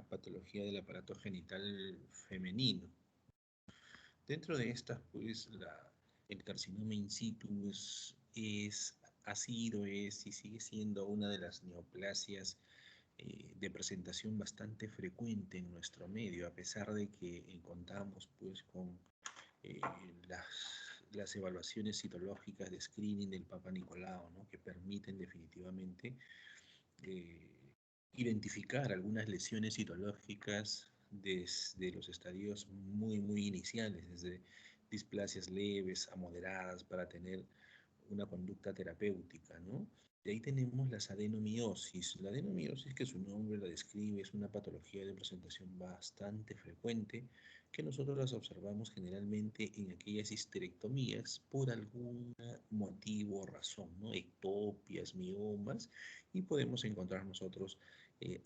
patología del aparato genital femenino. Dentro de estas, pues, el carcinoma in situ ha sido, es y sigue siendo una de las neoplasias de presentación bastante frecuente en nuestro medio, a pesar de que contamos, pues, con eh, las, las evaluaciones citológicas de screening del Papa Nicolau, ¿no? Que permiten definitivamente eh, identificar algunas lesiones citológicas desde los estadios muy iniciales, desde displasias leves a moderadas para tener una conducta terapéutica, ¿no? De ahí tenemos las adenomiosis. La adenomiosis, que su nombre la describe, es una patología de presentación bastante frecuente que nosotros las observamos generalmente en aquellas histerectomías por algún motivo o razón, ¿no? Ectopias, miomas, y podemos encontrar nosotros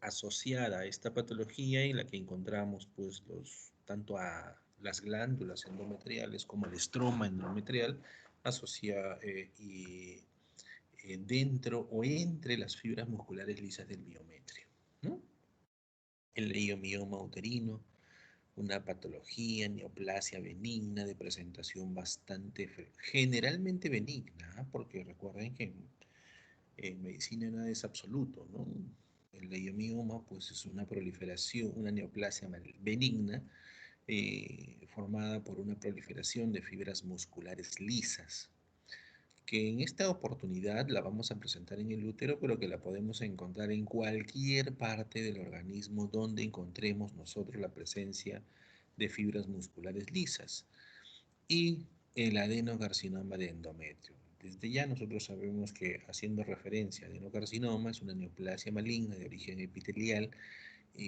asociada a esta patología en la que encontramos pues tanto a las glándulas endometriales como el estroma endometrial dentro o entre las fibras musculares lisas del miometrio, ¿no? El leiomioma uterino, una patología, neoplasia benigna de presentación generalmente benigna, ¿eh? Porque recuerden que en medicina nada es absoluto, ¿no? El leiomioma, pues, es una proliferación, una neoplasia benigna formada por una proliferación de fibras musculares lisas, que en esta oportunidad la vamos a presentar en el útero, pero que la podemos encontrar en cualquier parte del organismo donde encontremos nosotros la presencia de fibras musculares lisas. Y el adenocarcinoma de endometrio. Desde ya nosotros sabemos que, haciendo referencia a adenocarcinoma, es una neoplasia maligna de origen epitelial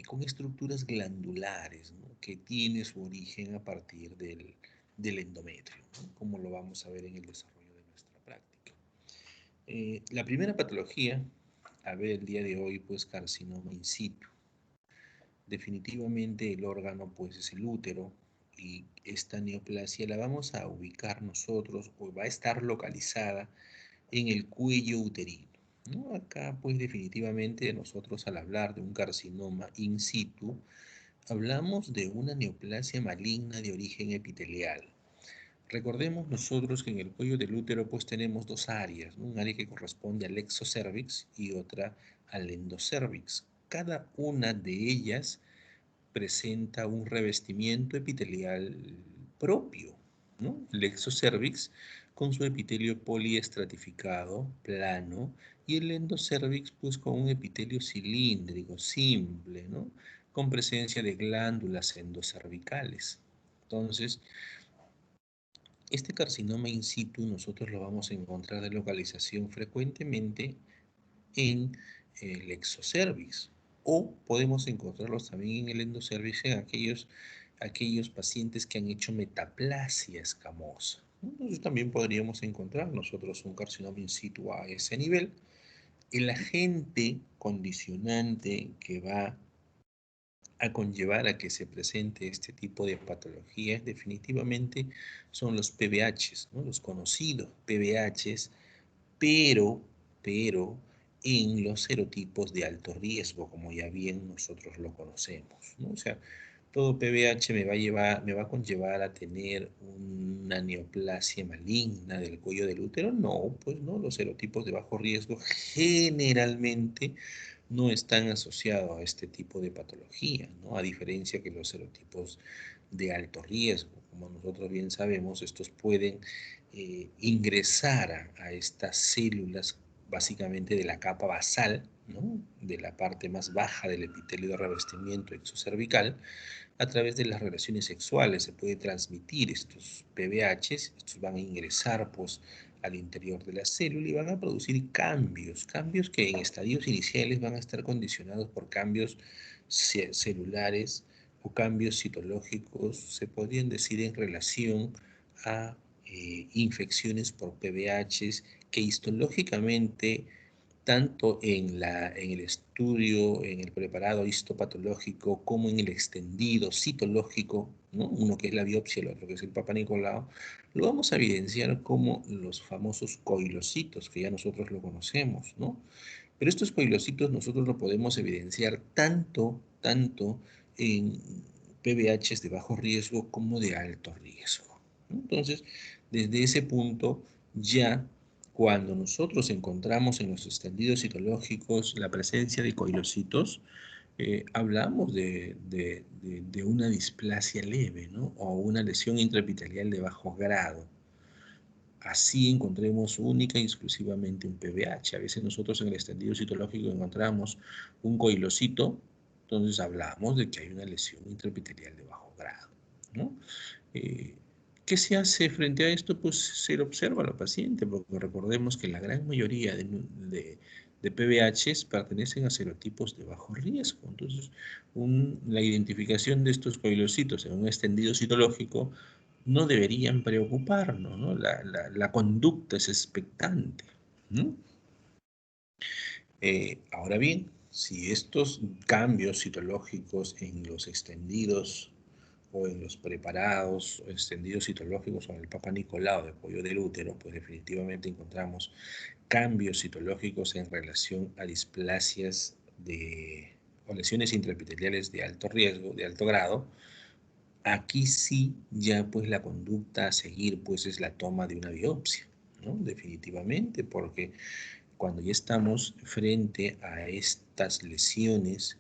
con estructuras glandulares, ¿no? Que tiene su origen a partir del endometrio, ¿no? Como lo vamos a ver en el desarrollo de nuestra práctica. La primera patología a ver el día de hoy, pues, carcinoma in situ. Definitivamente el órgano, pues, es el útero, y esta neoplasia la vamos a ubicar nosotros, o va a estar localizada en el cuello uterino, ¿no? Acá, pues, definitivamente nosotros, al hablar de un carcinoma in situ, hablamos de una neoplasia maligna de origen epitelial. Recordemos nosotros que en el cuello del útero, pues, tenemos dos áreas, ¿no? Un área que corresponde al exocervix y otra al endocervix. Cada una de ellas presenta un revestimiento epitelial propio, ¿no? El exocervix con su epitelio poliestratificado, plano, y el endocervix, pues, con un epitelio cilíndrico, simple, ¿no? Con presencia de glándulas endocervicales. Entonces, este carcinoma in situ nosotros lo vamos a encontrar de localización frecuentemente en el exocervix, o podemos encontrarlos también en el endocervix en aquellos pacientes que han hecho metaplasia escamosa. Entonces también podríamos encontrar nosotros un carcinoma in situ a ese nivel. El agente condicionante que va a conllevar a que se presente este tipo de patologías definitivamente son los PBHs, ¿no? Los conocidos PBHs, pero en los serotipos de alto riesgo, como ya bien nosotros lo conocemos, ¿no? O sea, todo PBH me va a conllevar a tener una neoplasia maligna del cuello del útero. No, pues no, los serotipos de bajo riesgo generalmente no están asociados a este tipo de patología, ¿no? A diferencia que los serotipos de alto riesgo, como nosotros bien sabemos, estos pueden ingresar a estas células básicamente de la capa basal, ¿no? De la parte más baja del epitelio de revestimiento exocervical, a través de las relaciones sexuales. Se puede transmitir estos PBHs, estos van a ingresar, pues, al interior de la célula y van a producir cambios que en estadios iniciales van a estar condicionados por cambios celulares o cambios citológicos, se podrían decir, en relación a infecciones por PBHs que histológicamente, tanto en el estudio, en el preparado histopatológico, como en el extendido citológico, ¿no? Uno que es la biopsia, el otro que es el Papa Nicolau, lo vamos a evidenciar como los famosos coilocitos, que ya nosotros lo conocemos, ¿no? Pero estos coilocitos nosotros lo podemos evidenciar tanto en PBHs de bajo riesgo como de alto riesgo, ¿no? Entonces, desde ese punto, ya cuando nosotros encontramos en los extendidos citológicos la presencia de coilocitos, hablamos de una displasia leve, ¿no? O una lesión intraepitelial de bajo grado. Así encontremos única y exclusivamente un PBH. A veces nosotros en el extendido citológico encontramos un coilocito, entonces hablamos de que hay una lesión intraepitelial de bajo grado, ¿no? Eh, ¿Qué se hace frente a esto? Pues se lo observa al paciente, porque recordemos que la gran mayoría de PBHs pertenecen a serotipos de bajo riesgo. Entonces, la identificación de estos coilocitos en un extendido citológico no deberían preocuparnos, ¿no? La conducta es expectante, ¿no? Ahora bien, si estos cambios citológicos en los extendidos o en los preparados o extendidos citológicos o en el Papa Nicolau de pollo del útero, pues definitivamente encontramos cambios citológicos en relación a displasias o lesiones intraepiteliales de alto riesgo, de alto grado. Aquí sí, ya pues la conducta a seguir pues es la toma de una biopsia, ¿no? Definitivamente, porque cuando ya estamos frente a estas lesiones,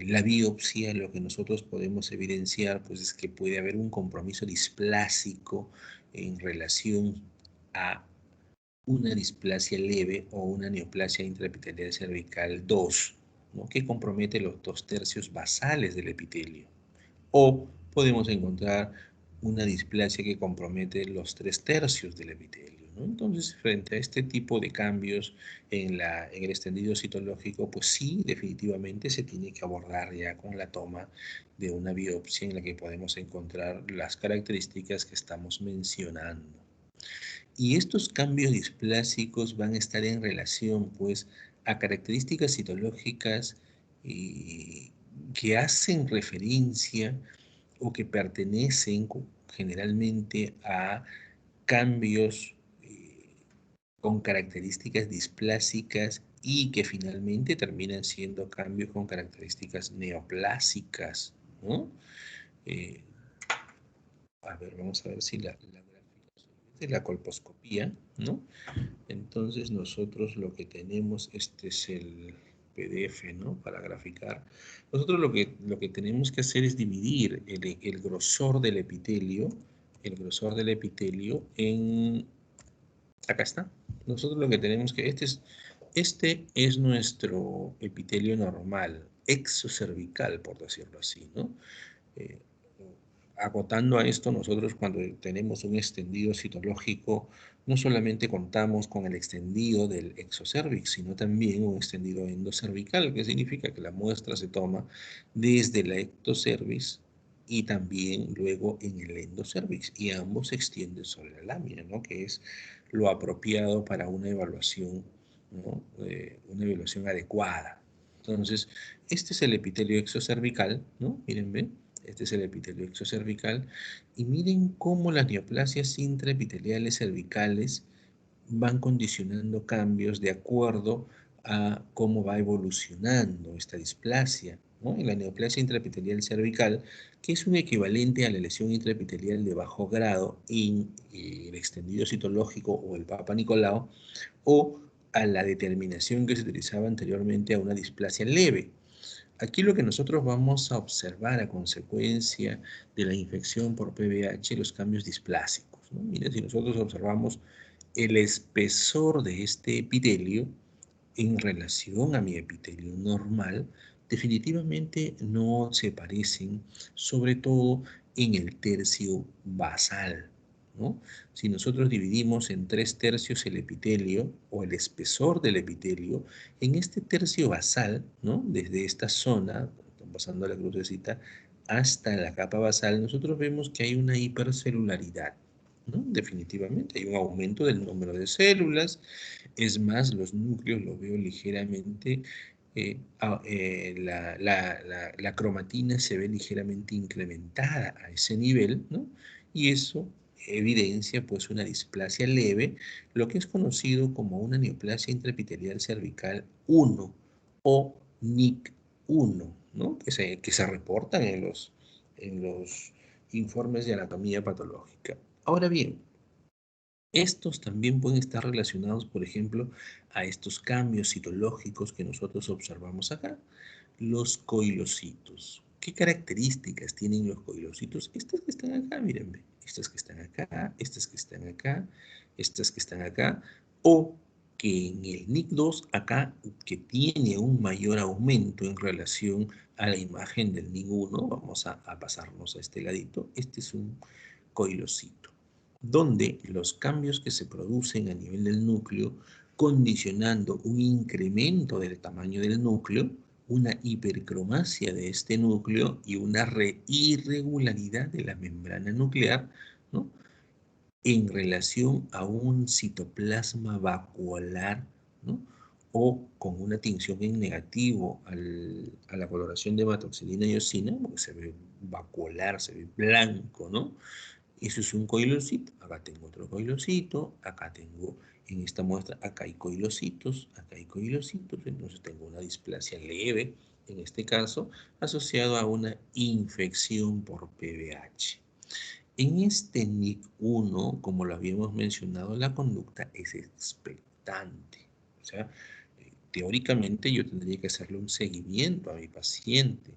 la biopsia, lo que nosotros podemos evidenciar pues es que puede haber un compromiso displásico en relación a una displasia leve o una neoplasia intraepitelial cervical 2, ¿no? Que compromete los 2/3 basales del epitelio. O podemos encontrar una displasia que compromete los 3/3 del epitelio, ¿no? Entonces, frente a este tipo de cambios en el extendido citológico, pues sí, definitivamente se tiene que abordar ya con la toma de una biopsia en la que podemos encontrar las características que estamos mencionando. Y estos cambios displásicos van a estar en relación, pues, a características citológicas que hacen referencia o que pertenecen generalmente a cambios con características displásicas y que finalmente terminan siendo cambios con características neoplásicas, ¿no? Eh, a ver, vamos a ver si la de la colposcopía, ¿no? Entonces nosotros lo que tenemos, este es el PDF, ¿no? Para graficar. Nosotros lo que tenemos que hacer es dividir el grosor del epitelio, en, acá está. Nosotros lo que tenemos que, este es nuestro epitelio normal, exocervical, por decirlo así, ¿no? Eh, Agotando a esto, nosotros cuando tenemos un extendido citológico, no solamente contamos con el extendido del exocervix, sino también un extendido endocervical, que significa que la muestra se toma desde la ectocervix y también luego en el endocervix, y ambos se extienden sobre la lámina, ¿no? Que es lo apropiado para una evaluación, ¿no? Una evaluación adecuada. Entonces, este es el epitelio exocervical, ¿no? Miren, ven. Este es el epitelio exocervical. Y miren cómo las neoplasias intraepiteliales cervicales van condicionando cambios de acuerdo a cómo va evolucionando esta displasia, ¿no? En la neoplasia intraepitelial cervical, que es un equivalente a la lesión intraepitelial de bajo grado en el extendido citológico o el Papa Nicolau, o a la determinación que se utilizaba anteriormente a una displasia leve. Aquí lo que nosotros vamos a observar a consecuencia de la infección por PBH, los cambios displásicos, ¿no? Miren, si nosotros observamos el espesor de este epitelio en relación a mi epitelio normal, definitivamente no se parecen, sobre todo en el tercio basal, ¿no? Si nosotros dividimos en 3/3 el epitelio o el espesor del epitelio, en este tercio basal, ¿no? Desde esta zona, pasando la crucecita, hasta la capa basal, nosotros vemos que hay una hipercelularidad, ¿no? Definitivamente hay un aumento del número de células. Es más, los núcleos los veo ligeramente, la cromatina se ve ligeramente incrementada a ese nivel, ¿no? Y eso evidencia pues una displasia leve, lo que es conocido como una neoplasia intraepitelial cervical 1 o NIC1, ¿no? Que se reportan en los informes de anatomía patológica. Ahora bien, estos también pueden estar relacionados, por ejemplo, a estos cambios citológicos que nosotros observamos acá, los coilocitos. ¿Qué características tienen los coilocitos? Estas que están acá, miren, estas que están acá, estas que están acá, estas que están acá, o que en el NIC2 acá, que tiene un mayor aumento en relación a la imagen del NIC1, vamos a pasarnos a este ladito, este es un coilocito, donde los cambios que se producen a nivel del núcleo, condicionando un incremento del tamaño del núcleo, una hipercromacia de este núcleo y una irregularidad de la membrana nuclear, ¿no? En relación a un citoplasma vacuolar, ¿no? O con una tinción en negativo a la coloración de hematoxilina y eosina, porque se ve vacuolar, se ve blanco, ¿no? Eso es un coilocito. Acá tengo otro coilocito, acá tengo en esta muestra, acá hay coilocitos, entonces tengo una displasia leve, en este caso, asociado a una infección por PBH. En este NIC1, como lo habíamos mencionado, la conducta es expectante. O sea, teóricamente yo tendría que hacerle un seguimiento a mi paciente,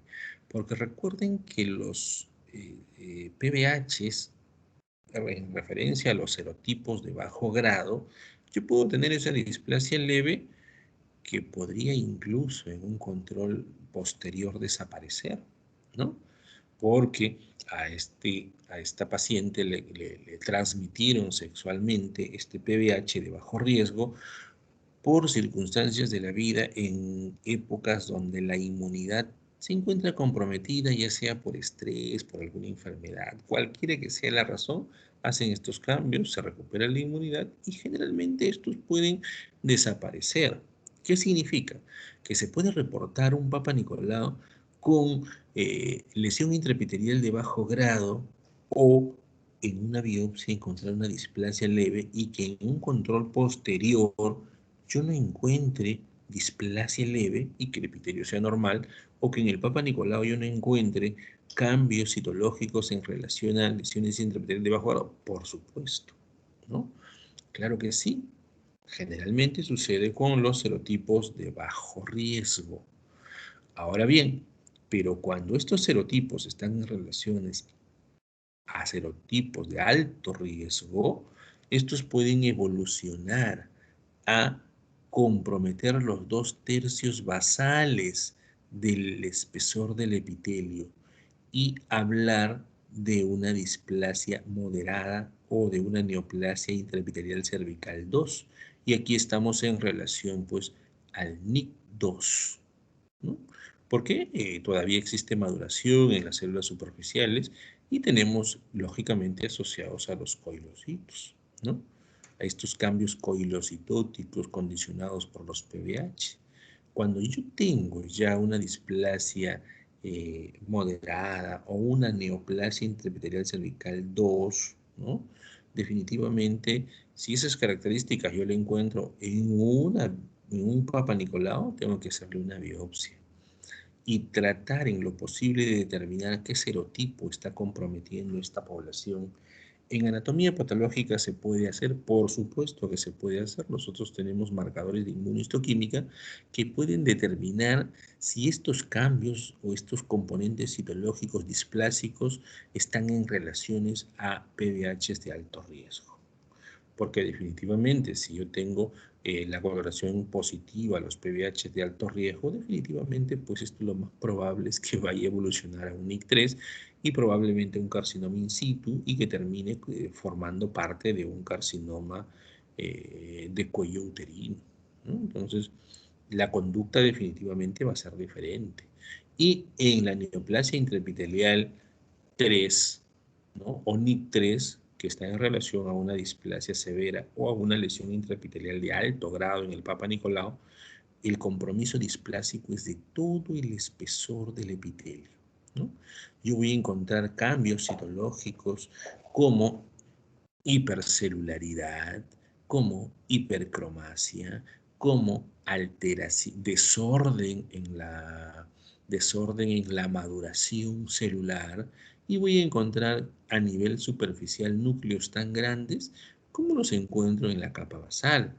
porque recuerden que los PBHs, en referencia a los serotipos de bajo grado, yo puedo tener esa displasia leve que podría incluso en un control posterior desaparecer, ¿no? Porque a esta paciente le transmitieron sexualmente este PBH de bajo riesgo por circunstancias de la vida en épocas donde la inmunidad se encuentra comprometida, ya sea por estrés, por alguna enfermedad, cualquiera que sea la razón, hacen estos cambios, se recupera la inmunidad y generalmente estos pueden desaparecer. ¿Qué significa? Que se puede reportar un Papa Nicolau con lesión intraepitelial de bajo grado o en una biopsia encontrar una displasia leve y que en un control posterior yo no encuentre displasia leve y que el epitelio sea normal, o que en el Papa Nicolau yo no encuentre cambios citológicos en relación a lesiones intraepiteliales de bajo grado, por supuesto, ¿no? Claro que sí. Generalmente sucede con los serotipos de bajo riesgo. Ahora bien, pero cuando estos serotipos están en relaciones a serotipos de alto riesgo, estos pueden evolucionar a comprometer los 2/3 basales del espesor del epitelio y hablar de una displasia moderada o de una neoplasia intraepitelial cervical 2. Y aquí estamos en relación pues al NIC2, ¿no? Porque todavía existe maduración en las células superficiales y tenemos lógicamente asociados a los coilocitos, ¿no? A estos cambios coilocitóticos condicionados por los PBH. Cuando yo tengo ya una displasia moderada o una neoplasia intraepitelial cervical 2, ¿no? Definitivamente, si esas características yo le encuentro en un Papa Nicolau, tengo que hacerle una biopsia y tratar en lo posible de determinar qué serotipo está comprometiendo esta población. En anatomía patológica se puede hacer, por supuesto que se puede hacer. Nosotros tenemos marcadores de inmunohistoquímica que pueden determinar si estos cambios o estos componentes citológicos displásicos están en relaciones a PBHs de alto riesgo. Porque definitivamente si yo tengo la coloración positiva a los PBH de alto riesgo, definitivamente pues esto lo más probable es que vaya a evolucionar a un NIC3 y probablemente un carcinoma in situ y que termine formando parte de un carcinoma de cuello uterino, ¿no? Entonces, la conducta definitivamente va a ser diferente. Y en la neoplasia intraepitelial 3, ¿no? O NIC3, que está en relación a una displasia severa o a una lesión intraepitelial de alto grado en el Papa Nicolau, el compromiso displásico es de todo el espesor del epitelio, ¿no? Yo voy a encontrar cambios citológicos como hipercelularidad, como hipercromacia, como alteración, desorden en la maduración celular, y voy a encontrar a nivel superficial núcleos tan grandes como los encuentro en la capa basal.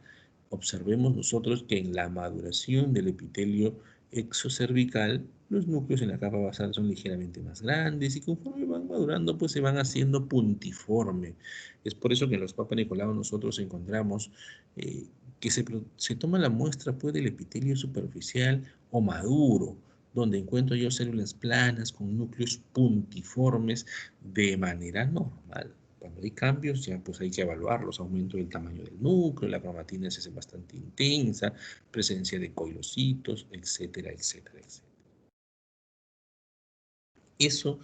Observemos nosotros que en la maduración del epitelio exocervical, los núcleos en la capa basal son ligeramente más grandes y conforme van madurando, pues se van haciendo puntiforme. Es por eso que en los Papa Nicolau nosotros encontramos que se toma la muestra pues, del epitelio superficial o maduro, donde encuentro yo células planas con núcleos puntiformes de manera normal. Cuando hay cambios, ya pues hay que evaluarlos, aumento del tamaño del núcleo, la cromatina se hace bastante intensa, presencia de coilocitos, etcétera, etcétera, etcétera. Eso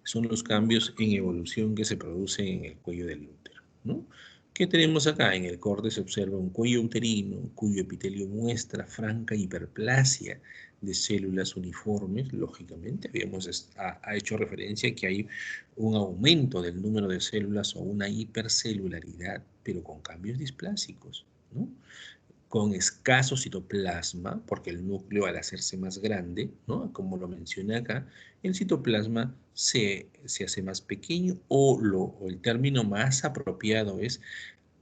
son los cambios en evolución que se producen en el cuello del útero, ¿no? ¿Qué tenemos acá? En el corte se observa un cuello uterino cuyo epitelio muestra franca hiperplasia de células uniformes. Lógicamente, ha hecho referencia a que hay un aumento del número de células o una hipercelularidad, pero con cambios displásicos, ¿no? Con escaso citoplasma, porque el núcleo al hacerse más grande, ¿no? Como lo mencioné acá, el citoplasma se hace más pequeño o el término más apropiado es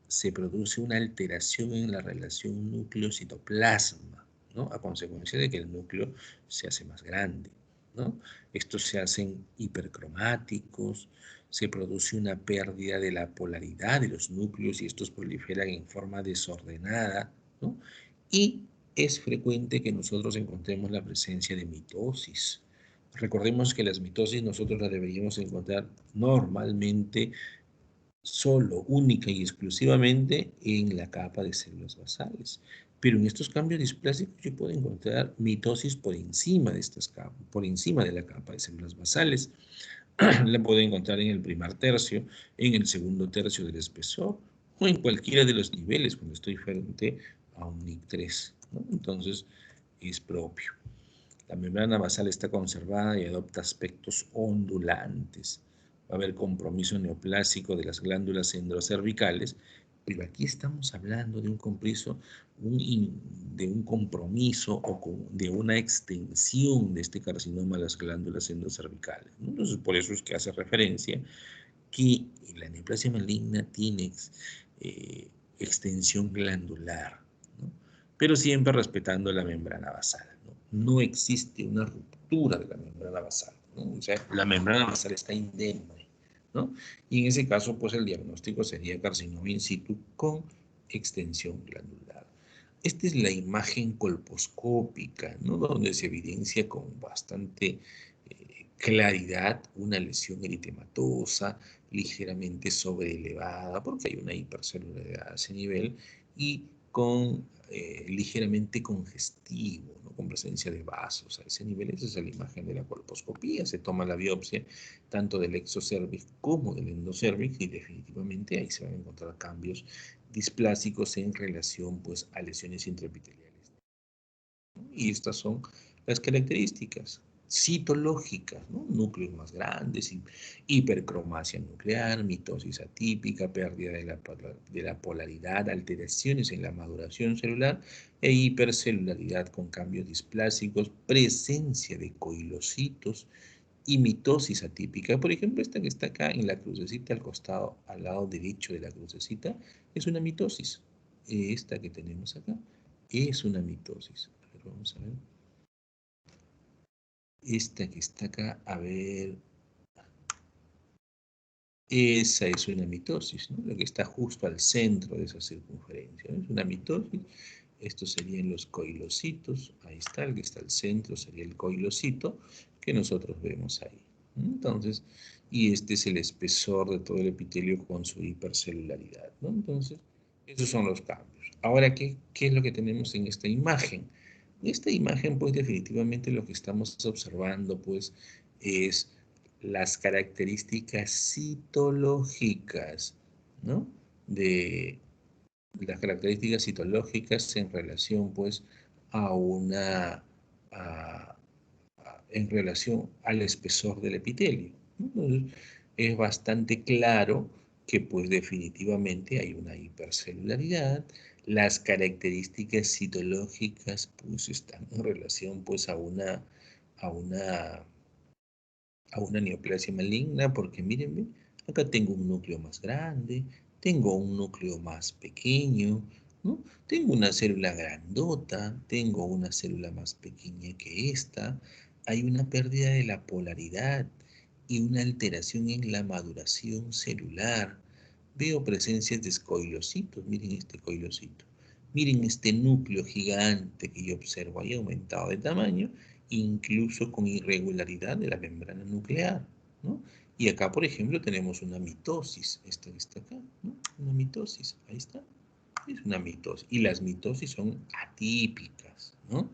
se produce una alteración en la relación núcleo-citoplasma, ¿no? A consecuencia de que el núcleo se hace más grande, ¿no? Estos se hacen hipercromáticos, se produce una pérdida de la polaridad de los núcleos y estos proliferan en forma desordenada, ¿no? Y es frecuente que nosotros encontremos la presencia de mitosis. Recordemos que las mitosis nosotros las deberíamos encontrar normalmente solo, única y exclusivamente en la capa de células basales. Pero en estos cambios displásicos yo puedo encontrar mitosis por encima de estas capas, por encima de la capa de células basales. La puedo encontrar en el primer tercio, en el segundo tercio del espesor o en cualquiera de los niveles cuando estoy frente a un NIC3, ¿no? Entonces es propio. La membrana basal está conservada y adopta aspectos ondulantes. Va a haber compromiso neoplásico de las glándulas endocervicales, pero aquí estamos hablando de un de un compromiso o de una extensión de este carcinoma a las glándulas endocervicales, ¿no? Entonces, por eso es que hace referencia que la neoplasia maligna tiene eh, extensión glandular, ¿no? Pero siempre respetando la membrana basal, ¿no? No existe una ruptura de la membrana basal, ¿no? O sea, la membrana basal está indemne, ¿no? Y en ese caso, pues el diagnóstico sería carcinoma in situ con extensión glandular. Esta es la imagen colposcópica, ¿no? Donde se evidencia con bastante claridad una lesión eritematosa, ligeramente sobreelevada, porque hay una hipercelularidad a ese nivel, y con ligeramente congestivo, ¿no? Con presencia de vasos a ese nivel. Esa es la imagen de la colposcopía. Se toma la biopsia tanto del exocervix como del endocervix y definitivamente ahí se van a encontrar cambios displásicos en relación pues, a lesiones intraepiteliales. Y estas son las características citológicas, ¿no? Núcleos más grandes, hipercromacia nuclear, mitosis atípica, pérdida de la polaridad, alteraciones en la maduración celular e hipercelularidad con cambios displásicos, presencia de coilocitos y mitosis atípica. Por ejemplo, esta que está acá en la crucecita al costado, al lado derecho de la crucecita, es una mitosis. Esta que tenemos acá es una mitosis. A ver, vamos a ver. Esta que está acá, a ver. Esa es una mitosis, ¿no? La que está justo al centro de esa circunferencia, ¿no? Es una mitosis. Estos serían los coilocitos. Ahí está, el que está al centro sería el coilocito que nosotros vemos ahí. Entonces, y este es el espesor de todo el epitelio con su hipercelularidad, ¿no? Entonces, esos son los cambios. Ahora, ¿qué es lo que tenemos en esta imagen? En esta imagen, pues definitivamente lo que estamos observando, pues, es las características citológicas, ¿no? De las características citológicas en relación, pues, a una, a- en relación al espesor del epitelio. Entonces, es bastante claro que pues definitivamente hay una hipercelularidad. Las características citológicas pues están en relación pues a una, a una neoplasia maligna, porque mírenme, acá tengo un núcleo más grande, tengo un núcleo más pequeño, ¿no? Tengo una célula grandota, tengo una célula más pequeña que esta, hay una pérdida de la polaridad y una alteración en la maduración celular. Veo presencias de escoilocitos, miren este coilocito. Miren este núcleo gigante que yo observo ahí aumentado de tamaño, incluso con irregularidad de la membrana nuclear, ¿no? Y acá, por ejemplo, tenemos una mitosis, esta que está acá, ¿no? Una mitosis, ahí está, es una mitosis. Y las mitosis son atípicas, ¿no?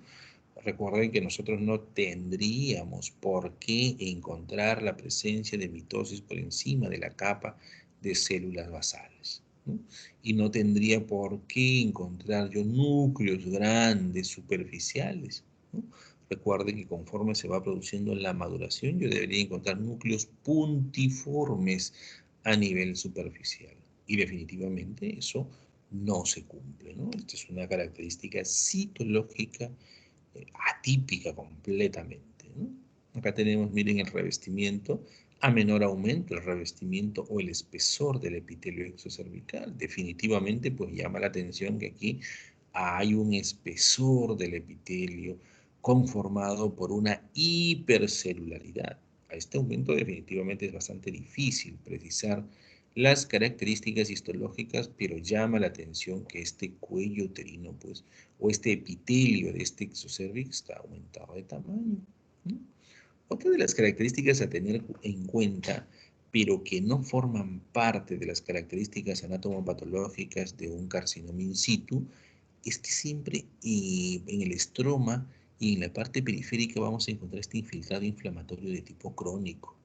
Recuerden que nosotros no tendríamos por qué encontrar la presencia de mitosis por encima de la capa de células basales, ¿no? Y no tendría por qué encontrar yo núcleos grandes, superficiales, ¿no? Recuerden que conforme se va produciendo la maduración, yo debería encontrar núcleos puntiformes a nivel superficial. Y definitivamente eso no se cumple, ¿no? Esta es una característica citológica atípica completamente, ¿no? Acá tenemos, miren, el revestimiento. A menor aumento el revestimiento o el espesor del epitelio exocervical. Definitivamente, pues llama la atención que aquí hay un espesor del epitelio conformado por una hipercelularidad. A este aumento definitivamente es bastante difícil precisar las características histológicas, pero llama la atención que este cuello uterino, pues, o este epitelio de este exocervix está aumentado de tamaño, ¿no? Otra de las características a tener en cuenta, pero que no forman parte de las características anatomopatológicas de un carcinoma in situ, es que siempre en el estroma y en la parte periférica vamos a encontrar este infiltrado inflamatorio de tipo crónico.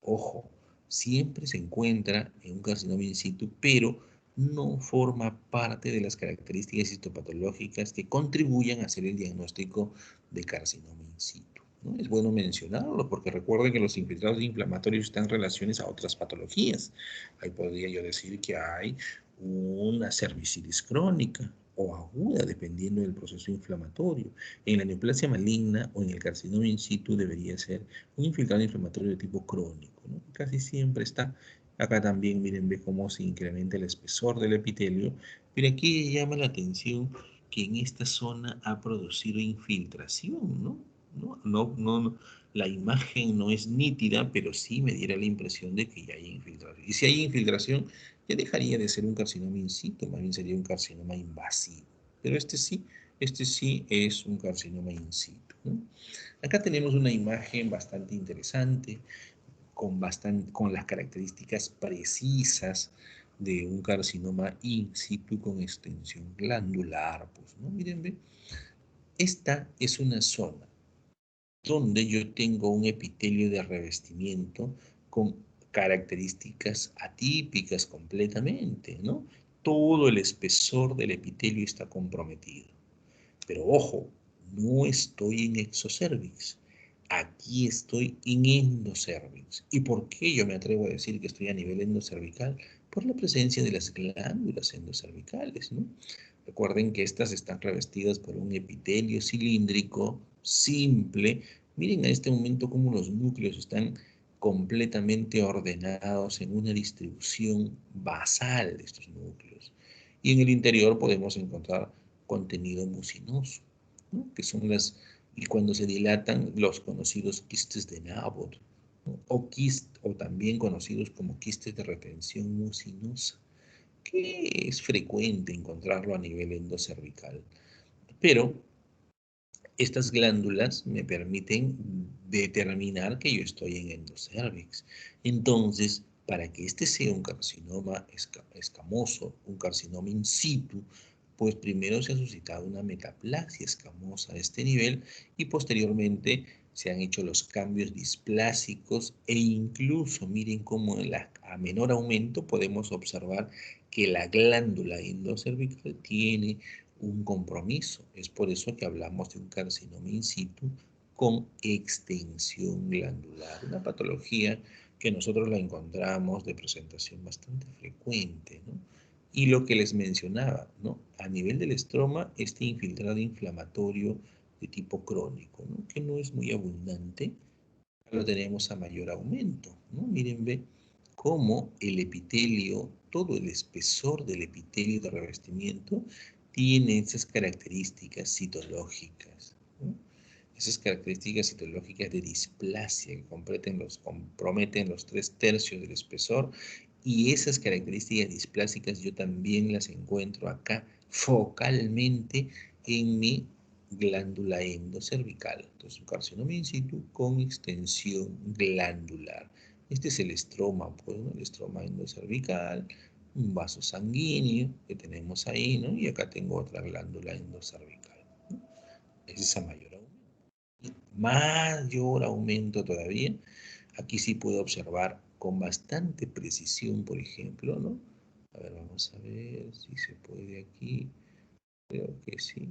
Ojo, siempre se encuentra en un carcinoma in situ, pero no forma parte de las características histopatológicas que contribuyan a hacer el diagnóstico de carcinoma in situ, ¿no? Es bueno mencionarlo porque recuerden que los infiltrados inflamatorios están en relaciones a otras patologías. Ahí podría yo decir que hay una cervicitis crónica o aguda, dependiendo del proceso inflamatorio. En la neoplasia maligna o en el carcinoma in situ debería ser un infiltrado inflamatorio de tipo crónico, ¿no? Casi siempre está. Acá también, miren, ve cómo se incrementa el espesor del epitelio, pero aquí llama la atención que en esta zona ha producido infiltración, ¿no? La imagen no es nítida, pero sí me diera la impresión de que ya hay infiltración. Y si hay infiltración, ya dejaría de ser un carcinoma in situ, más bien sería un carcinoma invasivo. Pero este sí es un carcinoma in situ, ¿no? Acá tenemos una imagen bastante interesante, con las características precisas de un carcinoma in situ con extensión glandular, pues, ¿no? Miren, ve, esta es una zona donde yo tengo un epitelio de revestimiento con características atípicas completamente, ¿no? Todo el espesor del epitelio está comprometido. Pero ojo, no estoy en exocervix. Aquí estoy en endocervix. ¿Y por qué yo me atrevo a decir que estoy a nivel endocervical? Por la presencia de las glándulas endocervicales, ¿no? Recuerden que estas están revestidas por un epitelio cilíndrico simple. Miren a este momento cómo los núcleos están completamente ordenados en una distribución basal de estos núcleos. Y en el interior podemos encontrar contenido mucinoso, ¿no? Que son y cuando se dilatan, los conocidos quistes de Nabor, ¿no? O también conocidos como quistes de retención mucinosa, que es frecuente encontrarlo a nivel endocervical. Pero estas glándulas me permiten determinar que yo estoy en endocervix. Entonces, para que este sea un carcinoma escamoso, un carcinoma in situ, pues primero se ha suscitado una metaplasia escamosa a este nivel y posteriormente se han hecho los cambios displásicos e incluso miren cómo a menor aumento podemos observar que la glándula endocervical tiene un compromiso. Es por eso que hablamos de un carcinoma in situ con extensión glandular, una patología que nosotros la encontramos de presentación bastante frecuente, ¿no? Y lo que les mencionaba, ¿no? A nivel del estroma, este infiltrado inflamatorio de tipo crónico, ¿no? Que no es muy abundante, lo tenemos a mayor aumento, ¿no? Miren, ve cómo el epitelio, todo el espesor del epitelio de revestimiento tiene esas características citológicas, ¿no? Esas características citológicas de displasia que comprometen los 3/3 del espesor, y esas características displásicas yo también las encuentro acá focalmente en mi glándula endocervical. Entonces, un carcinoma in situ con extensión glandular. Este es el estroma, pues, ¿no? El estroma endocervical, un vaso sanguíneo que tenemos ahí, ¿no? Y acá tengo otra glándula endocervical, ¿no? Ese es a mayor aumento. Y mayor aumento todavía. Aquí sí puedo observar con bastante precisión, por ejemplo, ¿no? A ver, vamos a ver si se puede aquí. Creo que sí,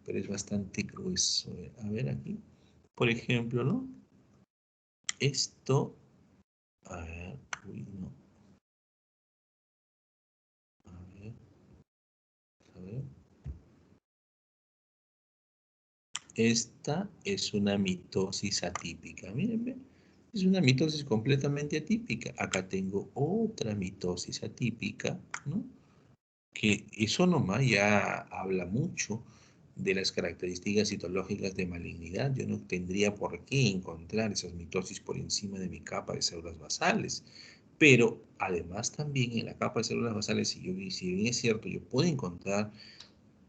pero es bastante grueso. A ver aquí, por ejemplo, ¿no? Esto, a ver, uy, no, a ver, a ver. Esta es una mitosis atípica. Miren, ven, es una mitosis completamente atípica. Acá tengo otra mitosis atípica, ¿no? Que eso nomás ya habla mucho de las características citológicas de malignidad. Yo no tendría por qué encontrar esas mitosis por encima de mi capa de células basales. Pero además también en la capa de células basales, si bien es cierto, yo puedo encontrar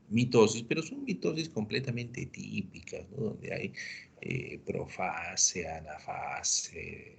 mitosis, pero son mitosis completamente típicas, ¿no? Donde hay profase, anafase,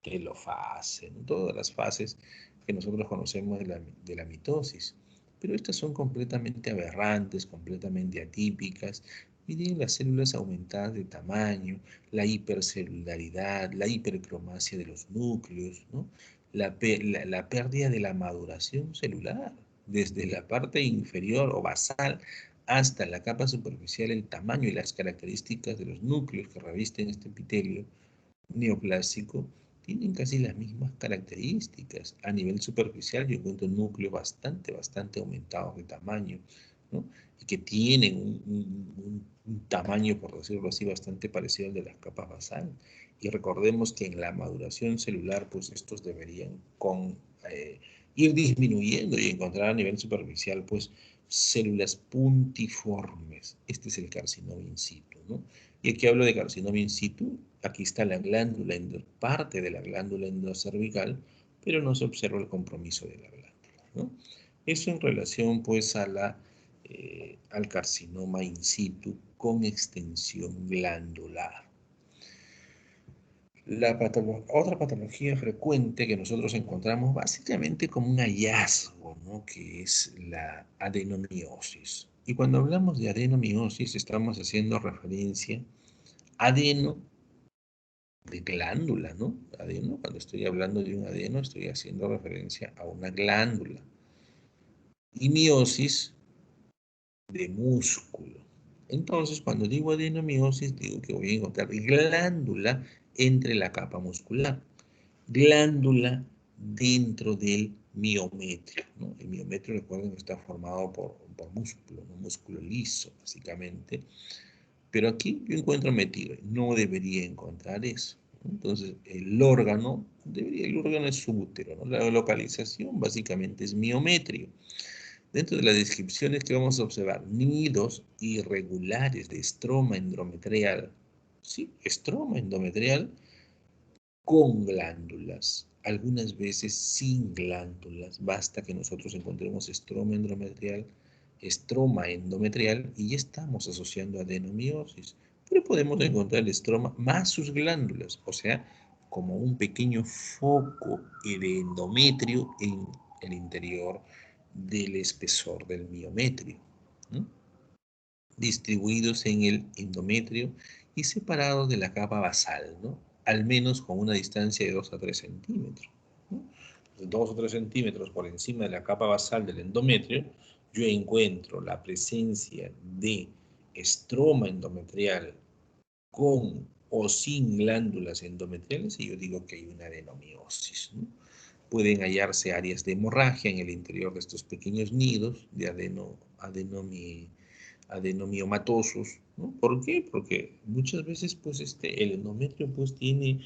telofase, ¿no? Todas las fases que nosotros conocemos de la mitosis. Pero estas son completamente aberrantes, completamente atípicas. Miren las células aumentadas de tamaño, la hipercelularidad, la hipercromasia de los núcleos, ¿no? La pérdida de la maduración celular, desde la parte inferior o basal hasta la capa superficial, el tamaño y las características de los núcleos que revisten este epitelio neoplásico tienen casi las mismas características. A nivel superficial yo encuentro núcleos bastante aumentados de tamaño, ¿no? Y que tienen un tamaño, por decirlo así, bastante parecido al de las capas basales. Y recordemos que en la maduración celular, pues estos deberían ir disminuyendo y encontrar a nivel superficial, pues, células puntiformes. Este es el carcinoma in situ, ¿no? Y aquí hablo de carcinoma in situ. Aquí está la glándula, parte de la glándula endocervical, pero no se observa el compromiso de la glándula, ¿no? Eso en relación, pues, al carcinoma in situ con extensión glandular. Otra patología frecuente que nosotros encontramos básicamente como un hallazgo, ¿no? Que es la adenomiosis. Y cuando hablamos de adenomiosis estamos haciendo referencia a adeno de glándula, ¿no? Adeno, cuando estoy hablando de un adeno estoy haciendo referencia a una glándula. Y miosis de músculo. Entonces, cuando digo adenomiosis, digo que voy a encontrar glándula entre la capa muscular, glándula dentro del miometrio, ¿no? El miometrio, recuerden que está formado por músculo, un músculo liso, básicamente. Pero aquí yo encuentro metido, no debería encontrar eso. Entonces, el órgano es subútero, ¿no? La localización básicamente es miometrio. Dentro de las descripciones que vamos a observar, nidos irregulares de estroma endometrial, sí, estroma endometrial con glándulas, algunas veces sin glándulas. Basta que nosotros encontremos estroma endometrial y ya estamos asociando adenomiosis. Pero podemos encontrar el estroma más sus glándulas, o sea, como un pequeño foco de endometrio en el interior del espesor del miometrio, ¿no? Distribuidos en el endometrio y separados de la capa basal, ¿no? Al menos con una distancia de 2 a 3 centímetros, ¿no? 2 o 3 centímetros por encima de la capa basal del endometrio, yo encuentro la presencia de estroma endometrial con o sin glándulas endometriales, y yo digo que hay una adenomiosis, ¿no? Pueden hallarse áreas de hemorragia en el interior de estos pequeños nidos de adenomiomatosos, ¿no? ¿Por qué? Porque muchas veces pues el endometrio pues tiene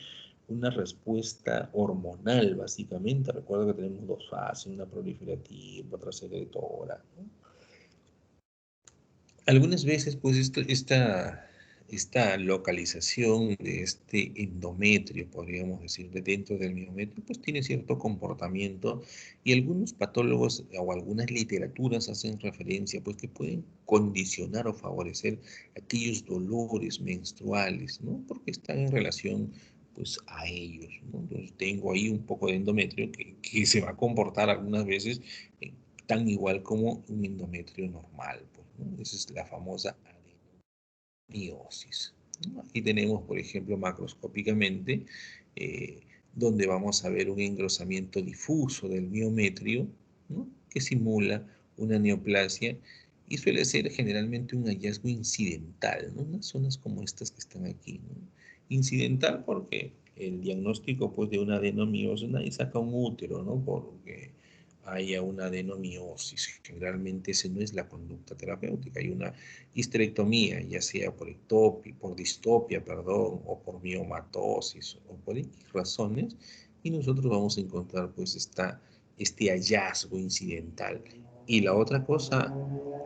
una respuesta hormonal básicamente. Recuerda que tenemos dos fases, una proliferativa, otra secretora, ¿no? Algunas veces, pues, esta localización de este endometrio, podríamos decir, de dentro del miometrio, pues tiene cierto comportamiento y algunos patólogos o algunas literaturas hacen referencia, pues, que pueden condicionar o favorecer aquellos dolores menstruales, ¿no? Porque están en relación, pues, a ellos, ¿no? Entonces, tengo ahí un poco de endometrio que se va a comportar algunas veces tan igual como un endometrio normal, pues, ¿no? Esa es la famosa adenomiosis, ¿no? Aquí tenemos, por ejemplo, macroscópicamente, eh, donde vamos a ver un engrosamiento difuso del miometrio, ¿no? Que simula una neoplasia y suele ser generalmente un hallazgo incidental, ¿no? Unas zonas como estas que están aquí, ¿no? Incidental porque el diagnóstico, pues, de una adenomiosis, nadie saca un útero, ¿no? Porque haya una adenomiosis. Generalmente esa no es la conducta terapéutica. Hay una histerectomía, ya sea por ectopia, por distopia, perdón, o por miomatosis, o por X razones, y nosotros vamos a encontrar pues este hallazgo incidental. Y la otra cosa,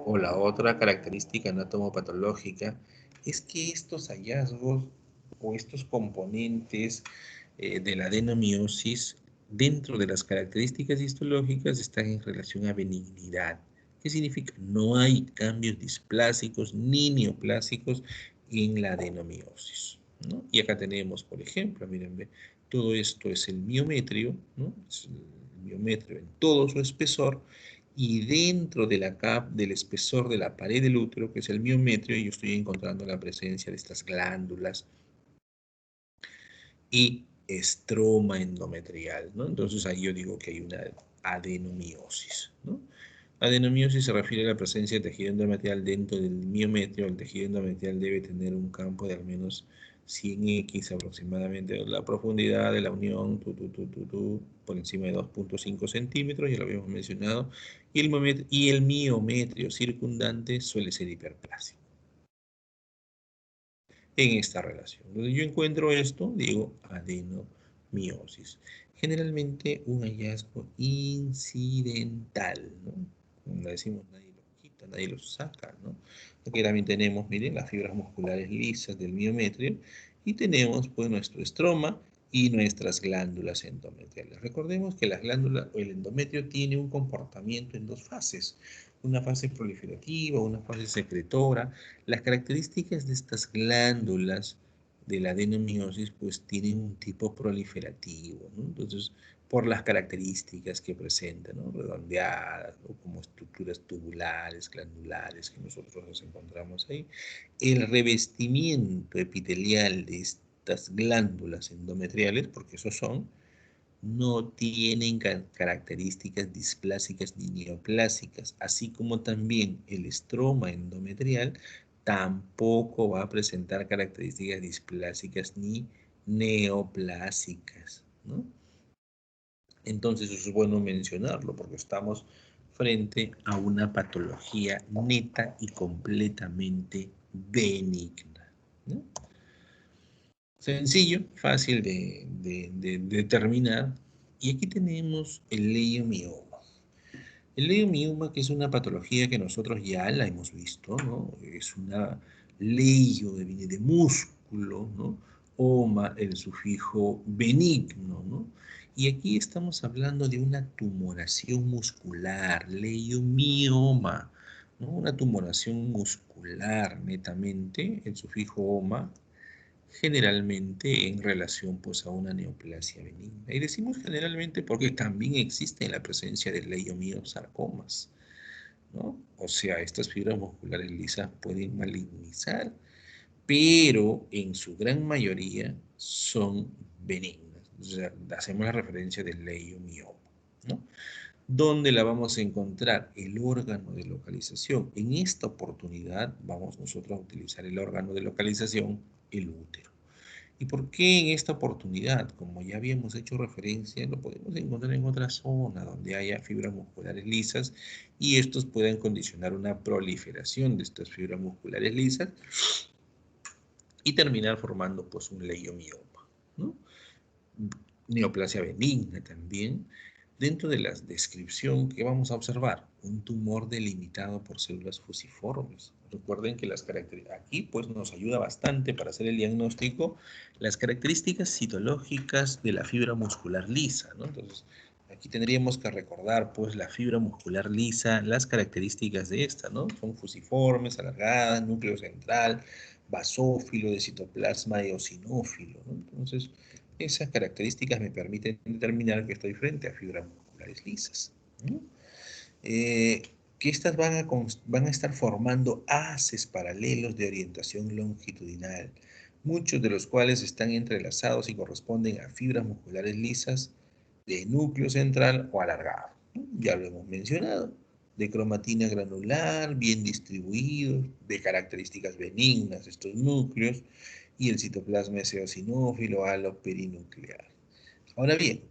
o la otra característica anatomopatológica, es que estos hallazgos o estos componentes de la adenomiosis dentro de las características histológicas están en relación a benignidad. ¿Qué significa? No hay cambios displásicos ni neoplásicos en la adenomiosis, ¿no? Y acá tenemos, por ejemplo, miren, todo esto es el miometrio, ¿no? Es el miometrio en todo su espesor, y dentro de la capa, del espesor de la pared del útero, que es el miometrio, yo estoy encontrando la presencia de estas glándulas y estroma endometrial, ¿no? Entonces ahí yo digo que hay una adenomiosis, ¿no? Adenomiosis se refiere a la presencia de tejido endometrial dentro del miometrio. El tejido endometrial debe tener un campo de al menos 100x aproximadamente. La profundidad de la unión, por encima de 2.5 centímetros, ya lo habíamos mencionado. Y el miometrio circundante suele ser hiperplásico en esta relación. Entonces yo encuentro esto, digo adenomiosis. Generalmente un hallazgo incidental, ¿no? Como decimos, nadie lo quita, nadie lo saca, ¿no? Aquí también tenemos, miren, las fibras musculares lisas del miometrio y tenemos pues nuestro estroma y nuestras glándulas endometriales. Recordemos que las glándulas o el endometrio tiene un comportamiento en dos fases, una fase proliferativa, una fase secretora. Las características de estas glándulas de la adenomiosis pues tienen un tipo proliferativo, ¿no? Entonces, por las características que presentan, ¿no? Redondeadas o como estructuras tubulares, glandulares que nosotros nos encontramos ahí. El revestimiento epitelial de estas glándulas endometriales, porque esos son, no tienen características displásicas ni neoplásicas, así como también el estroma endometrial tampoco va a presentar características displásicas ni neoplásicas, ¿no? Entonces eso es bueno mencionarlo porque estamos frente a una patología neta y completamente benigna, ¿no? Sencillo, fácil de determinar. Y aquí tenemos el leiomioma. El leiomioma, que es una patología que nosotros ya la hemos visto, ¿no? Es una leio, viene de músculo, ¿no? Oma, el sufijo benigno, ¿no? Y aquí estamos hablando de una tumoración muscular, leiomioma, ¿no? Una tumoración muscular, netamente, el sufijo oma, generalmente en relación pues a una neoplasia benigna. Y decimos generalmente porque también existe la presencia de leiomiosarcomas, ¿no? O sea, estas fibras musculares lisas pueden malignizar, pero en su gran mayoría son benignas. O sea, hacemos la referencia del leiomioma, ¿no? ¿Dónde la vamos a encontrar? El órgano de localización. En esta oportunidad vamos nosotros a utilizar el órgano de localización, el útero. ¿Y por qué en esta oportunidad? Como ya habíamos hecho referencia, lo podemos encontrar en otra zona donde haya fibras musculares lisas y estos puedan condicionar una proliferación de estas fibras musculares lisas y terminar formando pues un leiomioma, ¿no? Neoplasia benigna también. Dentro de la descripción, ¿qué vamos a observar? Un tumor delimitado por células fusiformes. Recuerden que las características, aquí pues nos ayuda bastante para hacer el diagnóstico, las características citológicas de la fibra muscular lisa, ¿no? Entonces, aquí tendríamos que recordar pues la fibra muscular lisa, las características de esta, ¿no? Son fusiformes, alargadas, núcleo central, basófilo, de citoplasma eosinófilo, ¿no? Entonces, esas características me permiten determinar que estoy frente a fibras musculares lisas, ¿no? Que estas van a estar formando haces paralelos de orientación longitudinal, muchos de los cuales están entrelazados y corresponden a fibras musculares lisas de núcleo central o alargado, ¿no? Ya lo hemos mencionado, de cromatina granular, bien distribuidos, de características benignas estos núcleos, y el citoplasma es eosinófilo aloperinuclear. Ahora bien,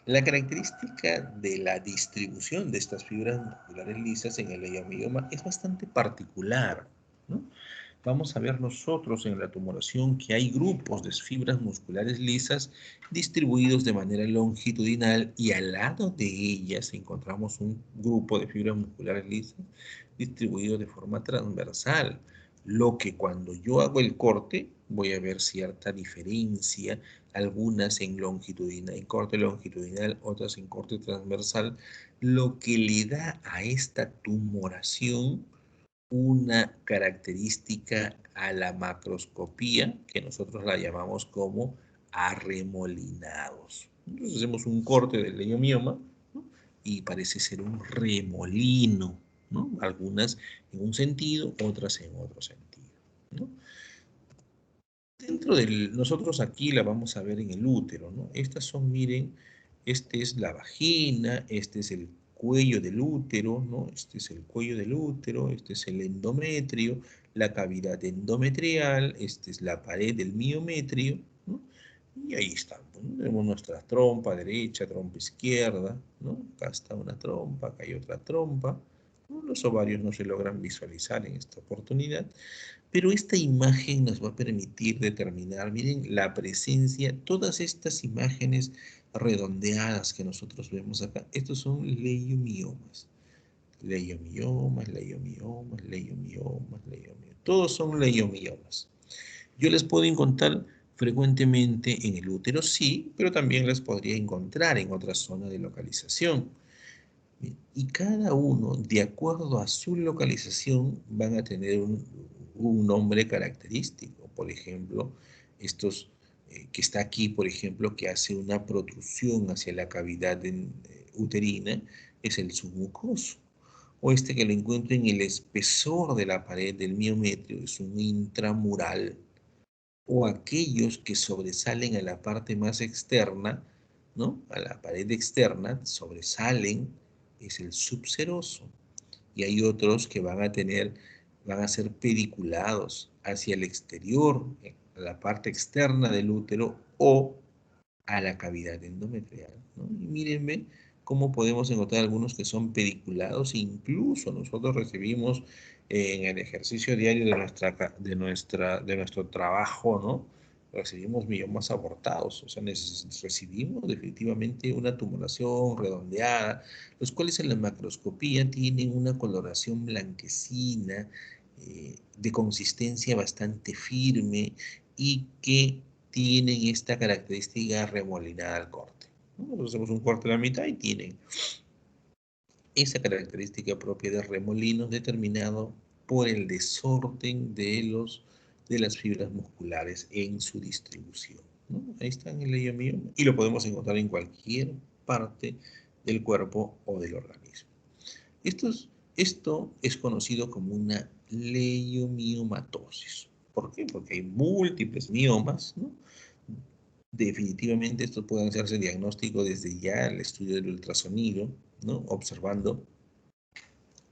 la característica de la distribución de estas fibras musculares lisas en el leiomioma es bastante particular, ¿no? Vamos a ver nosotros en la tumoración que hay grupos de fibras musculares lisas distribuidos de manera longitudinal y al lado de ellas encontramos un grupo de fibras musculares lisas distribuidos de forma transversal, lo que cuando yo hago el corte voy a ver cierta diferencia, algunas en longitudinal, en corte longitudinal, otras en corte transversal, lo que le da a esta tumoración una característica a la macroscopía que nosotros la llamamos como arremolinados. Entonces hacemos un corte del leiomioma, ¿no? Y parece ser un remolino, ¿no? Algunas en un sentido, otras en otro sentido, ¿no? Dentro del, nosotros aquí la vamos a ver en el útero, ¿no? Estas son, miren, este es la vagina, este es el cuello del útero, ¿no? Este es el cuello del útero, este es el endometrio, la cavidad endometrial, esta es la pared del miometrio, ¿no? Y ahí estamos, ¿no? Tenemos nuestra trompa derecha, trompa izquierda, ¿no? Acá está una trompa, acá hay otra trompa, ¿no? Los ovarios no se logran visualizar en esta oportunidad, pero esta imagen nos va a permitir determinar, miren, la presencia, todas estas imágenes redondeadas que nosotros vemos acá, estos son leiomiomas. Leiomiomas, leiomiomas, leiomiomas, leiomiomas. Todos son leiomiomas. Yo les puedo encontrar frecuentemente en el útero, sí, pero también les podría encontrar en otra zona de localización. Y cada uno, de acuerdo a su localización, van a tener un nombre característico. Por ejemplo, estos que está aquí, por ejemplo, que hace una protrusión hacia la cavidad uterina, es el submucoso. O este que lo encuentro en el espesor de la pared del miometrio, es un intramural. O aquellos que sobresalen a la parte más externa, ¿no? A la pared externa, sobresalen, es el subseroso. Y hay otros que van a ser pediculados hacia el exterior, a la parte externa del útero o a la cavidad endometrial, ¿no? Y mírenme cómo podemos encontrar algunos que son pediculados, incluso nosotros recibimos en el ejercicio diario de nuestro trabajo, ¿no? Recibimos miomas abortados, o sea, recibimos definitivamente una tumoración redondeada, los cuales en la macroscopía tienen una coloración blanquecina, de consistencia bastante firme y que tienen esta característica remolinada al corte. Nosotros hacemos un corte a la mitad y tienen esa característica propia de remolinos determinado por el desorden de las fibras musculares en su distribución, ¿no? Ahí está en el leiomioma y lo podemos encontrar en cualquier parte del cuerpo o del organismo. Esto es conocido como una leiomiomatosis. ¿Por qué? Porque hay múltiples miomas, ¿no? Definitivamente esto puede hacerse diagnóstico desde ya el estudio del ultrasonido, ¿no? Observando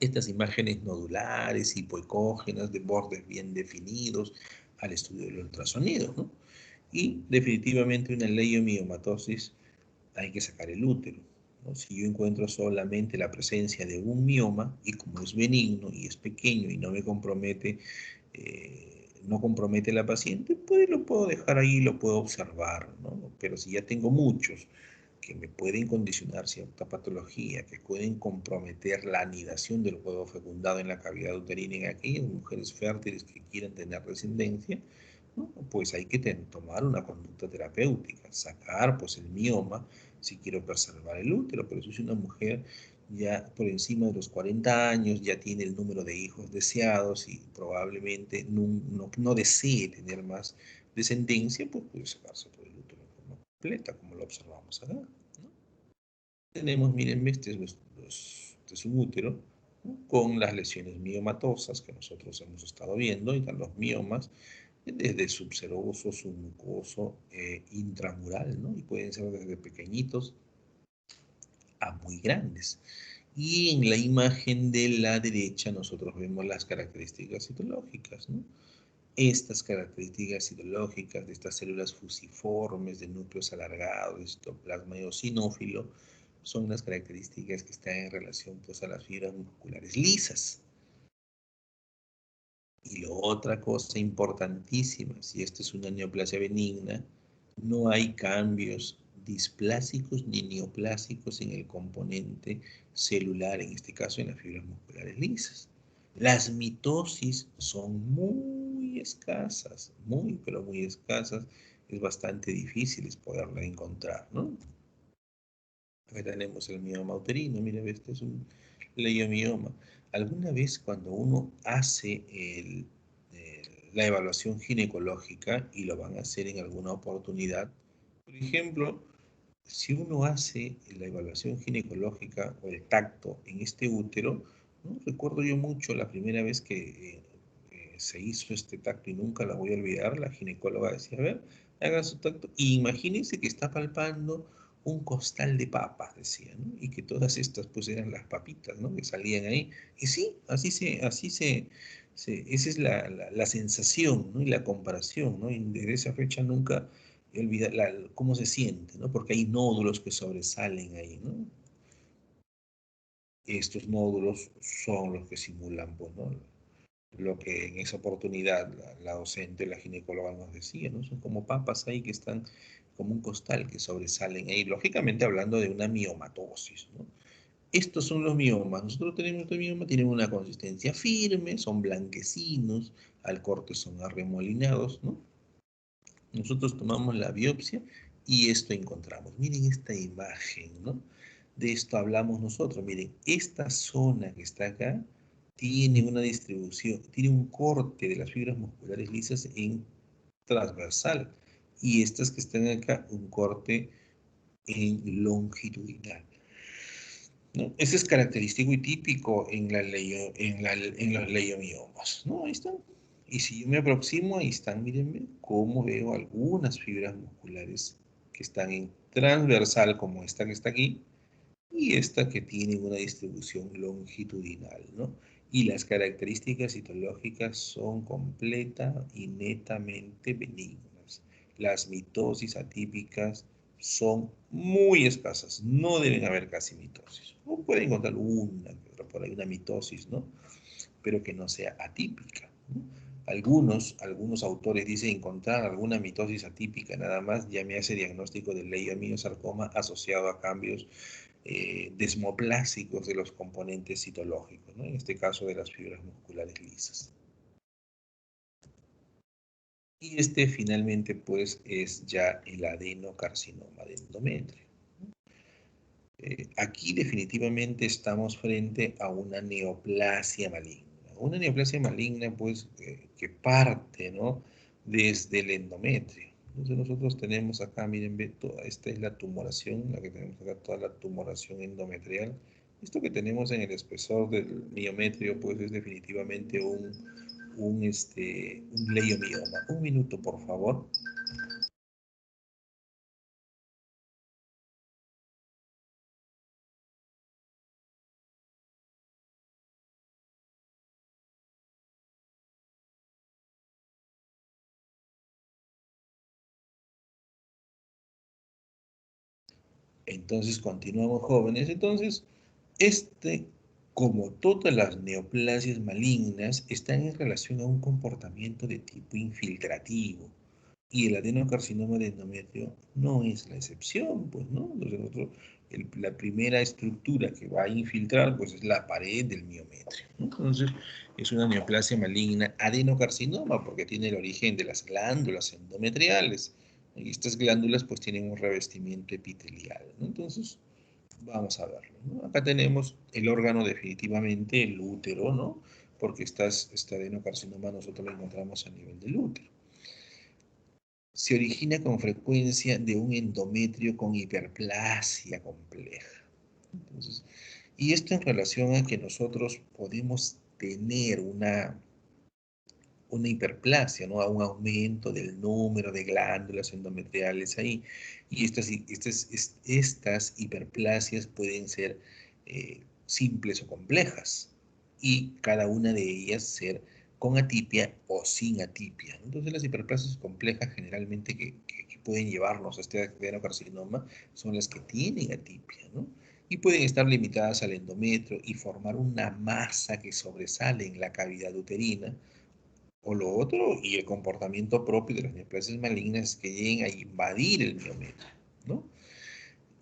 estas imágenes nodulares, hipoecógenas, de bordes bien definidos al estudio del ultrasonido, ¿no? Y definitivamente una leiomiomatosis hay que sacar el útero, ¿no? Si yo encuentro solamente la presencia de un mioma y como es benigno y es pequeño y no me compromete, no compromete a la paciente, pues lo puedo dejar ahí, lo puedo observar, ¿no? Pero si ya tengo muchos que me pueden condicionar cierta patología, que pueden comprometer la anidación del huevo fecundado en la cavidad uterina en aquellas mujeres fértiles que quieran tener descendencia, ¿no? Pues hay que tomar una conducta terapéutica, sacar pues el mioma si quiero preservar el útero, pero si es una mujer ya por encima de los 40 años, ya tiene el número de hijos deseados y probablemente no desee tener más descendencia, pues puede sacarse todo el útero de forma completa, como lo observamos acá, ¿no? Tenemos, miren, este es un útero, ¿no? Con las lesiones miomatosas que nosotros hemos estado viendo, y están los miomas, desde subseroso, submucoso, intramural, ¿no? Y pueden ser desde pequeñitos a muy grandes. Y en la imagen de la derecha nosotros vemos las características citológicas, ¿no? Estas características citológicas de estas células fusiformes, de núcleos alargados, de citoplasma eosinófilo, son las características que están en relación pues, a las fibras musculares lisas. Y la otra cosa importantísima, si esta es una neoplasia benigna, no hay cambios displásicos ni neoplásicos en el componente celular, en este caso en las fibras musculares lisas. Las mitosis son muy escasas, muy, pero muy escasas. Es bastante difícil poderlas encontrar, ¿no? Acá tenemos el mioma uterino, mira, este es un leiomioma. Alguna vez cuando uno hace la evaluación ginecológica, y lo van a hacer en alguna oportunidad, por ejemplo, si uno hace la evaluación ginecológica o el tacto en este útero, ¿no? Recuerdo yo mucho la primera vez que se hizo este tacto y nunca la voy a olvidar, la ginecóloga decía, a ver, haga su tacto, y imagínense que está palpando un costal de papas, decía, ¿no? Y que todas estas pues eran las papitas, ¿no? Que salían ahí. Y sí, esa es la sensación, ¿no? Y la comparación, ¿no? Y desde esa fecha nunca he olvidado cómo se siente, ¿no? Porque hay nódulos que sobresalen ahí, ¿no? Estos nódulos son los que simulan, pues, ¿no? Lo que en esa oportunidad la docente, la ginecóloga nos decía, ¿no? Son como papas ahí que están como un costal que sobresalen ahí, lógicamente hablando de una miomatosis, ¿no? Estos son los miomas. Nosotros tenemos este mioma, tienen una consistencia firme, son blanquecinos, al corte son arremolinados, ¿no? Nosotros tomamos la biopsia y esto encontramos. Miren esta imagen, ¿no? De esto hablamos nosotros. Miren, esta zona que está acá tiene una distribución, tiene un corte de las fibras musculares lisas en transversal. Y estas que están acá, un corte en longitudinal, ¿no? Ese es característico y típico en, en los leiomiomas, ¿no? Ahí están. Y si yo me aproximo, ahí están, mírenme, cómo veo algunas fibras musculares que están en transversal, como esta que está aquí, y esta que tiene una distribución longitudinal, ¿no? Y las características citológicas son completa y netamente benignas. Las mitosis atípicas son muy escasas, no deben haber casi mitosis. O puede encontrar una, por ahí una mitosis, ¿no? Pero que no sea atípica, ¿no? Algunos autores dicen encontrar alguna mitosis atípica nada más, ya me hace diagnóstico de leiomiosarcoma asociado a cambios desmoplásicos de los componentes citológicos, ¿no? En este caso de las fibras musculares lisas. Y este finalmente pues es ya el adenocarcinoma de endometrio. Aquí definitivamente estamos frente a una neoplasia maligna. Una neoplasia maligna, pues, que parte, ¿no? Desde el endometrio. Entonces nosotros tenemos acá, miren, toda esta es la tumoración, la que tenemos acá, toda la tumoración endometrial. Esto que tenemos en el espesor del miometrio, pues, es definitivamente un leiomioma. Un minuto, por favor. Entonces, continuamos jóvenes. Entonces, este, como todas las neoplasias malignas, están en relación a un comportamiento de tipo infiltrativo. Y el adenocarcinoma de endometrio no es la excepción, pues, ¿no? Entonces, la primera estructura que va a infiltrar, pues, es la pared del miometrio, ¿no? Entonces, es una neoplasia maligna adenocarcinoma porque tiene el origen de las glándulas endometriales. Y estas glándulas, pues, tienen un revestimiento epitelial, ¿no? Entonces, vamos a verlo, ¿no? Acá tenemos el órgano definitivamente, el útero, ¿no? Porque este adenocarcinoma nosotros lo encontramos a nivel del útero. Se origina con frecuencia de un endometrio con hiperplasia compleja. Entonces, y esto en relación a que nosotros podemos tener una hiperplasia, ¿no? A un aumento del número de glándulas endometriales ahí. Y estas hiperplasias pueden ser simples o complejas. Y cada una de ellas ser con atipia o sin atipia. Entonces las hiperplasias complejas generalmente que pueden llevarnos a este adenocarcinoma son las que tienen atipia, ¿no? Y pueden estar limitadas al endometrio y formar una masa que sobresale en la cavidad uterina, o lo otro, y el comportamiento propio de las neoplasias malignas que lleguen a invadir el miometrio, ¿no?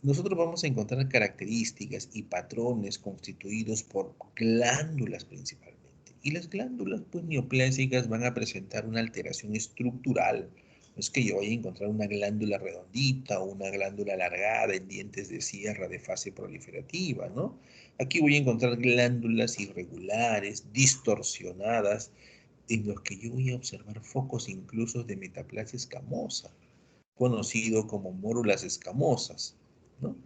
Nosotros vamos a encontrar características y patrones constituidos por glándulas principalmente. Y las glándulas pues, neoplásicas van a presentar una alteración estructural. No es que yo vaya a encontrar una glándula redondita o una glándula alargada en dientes de sierra de fase proliferativa, ¿no? Aquí voy a encontrar glándulas irregulares, distorsionadas, en los que yo voy a observar focos incluso de metaplasia escamosa, conocido como mórulas escamosas, ¿no?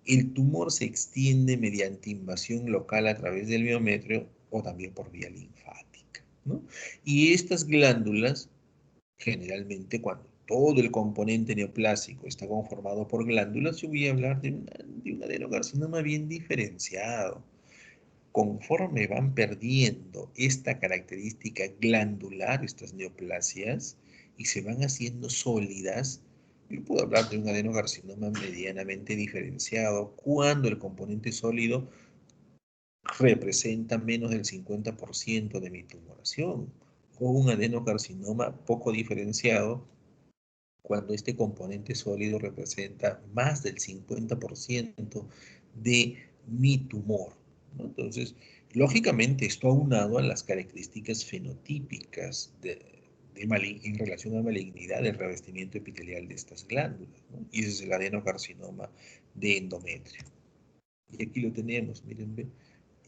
El tumor se extiende mediante invasión local a través del miometrio o también por vía linfática, ¿no? Y estas glándulas, generalmente cuando todo el componente neoplásico está conformado por glándulas, yo voy a hablar de un adenocarcinoma bien diferenciado. Conforme van perdiendo esta característica glandular, estas neoplasias, y se van haciendo sólidas, yo puedo hablar de un adenocarcinoma medianamente diferenciado cuando el componente sólido representa menos del 50% de mi tumoración, o un adenocarcinoma poco diferenciado cuando este componente sólido representa más del 50% de mi tumor, ¿no? Entonces, lógicamente, esto aunado a las características fenotípicas en relación a malignidad del revestimiento epitelial de estas glándulas, ¿no? Y ese es el adenocarcinoma de endometrio. Y aquí lo tenemos, miren, ¿ve?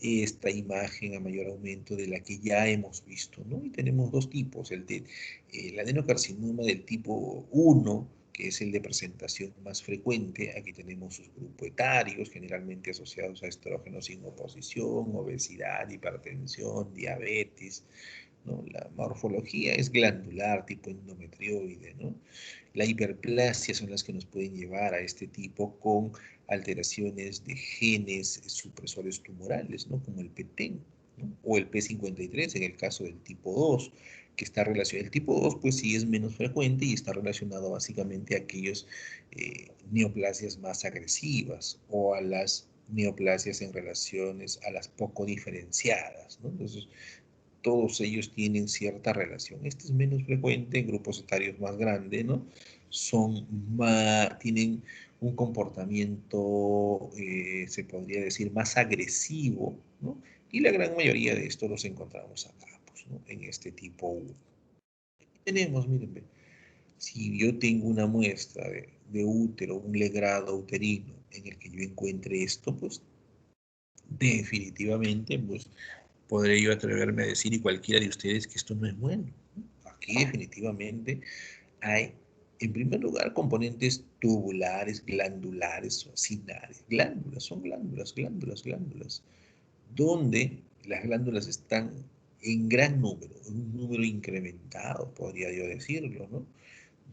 Esta imagen a mayor aumento de la que ya hemos visto, ¿no? Y tenemos dos tipos, el adenocarcinoma del tipo 1, que es el de presentación más frecuente. Aquí tenemos sus grupos etarios, generalmente asociados a estrógenos sin oposición, obesidad, hipertensión, diabetes, ¿no? La morfología es glandular, tipo endometrioide, ¿no? La hiperplasia son las que nos pueden llevar a este tipo con alteraciones de genes supresores tumorales, ¿no? Como el PTEN, ¿no? O el P53 en el caso del tipo 2, que está relacionado. El tipo 2 pues sí es menos frecuente y está relacionado básicamente a aquellos neoplasias más agresivas o a las neoplasias en relaciones a las poco diferenciadas, ¿no? Entonces, todos ellos tienen cierta relación. Este es menos frecuente en grupos etarios más grandes, ¿no? Tienen un comportamiento, se podría decir, más agresivo, ¿no? Y la gran mayoría de estos los encontramos acá, pues, ¿no? En este tipo 1. Tenemos, miren, si yo tengo una muestra de útero, un legrado uterino en el que yo encuentre esto, pues definitivamente, pues podré yo atreverme a decir y cualquiera de ustedes que esto no es bueno. Aquí definitivamente hay, en primer lugar, componentes tubulares, glandulares o acinares. Glándulas, son glándulas, glándulas, glándulas, donde las glándulas están en gran número, en un número incrementado, podría yo decirlo, ¿no?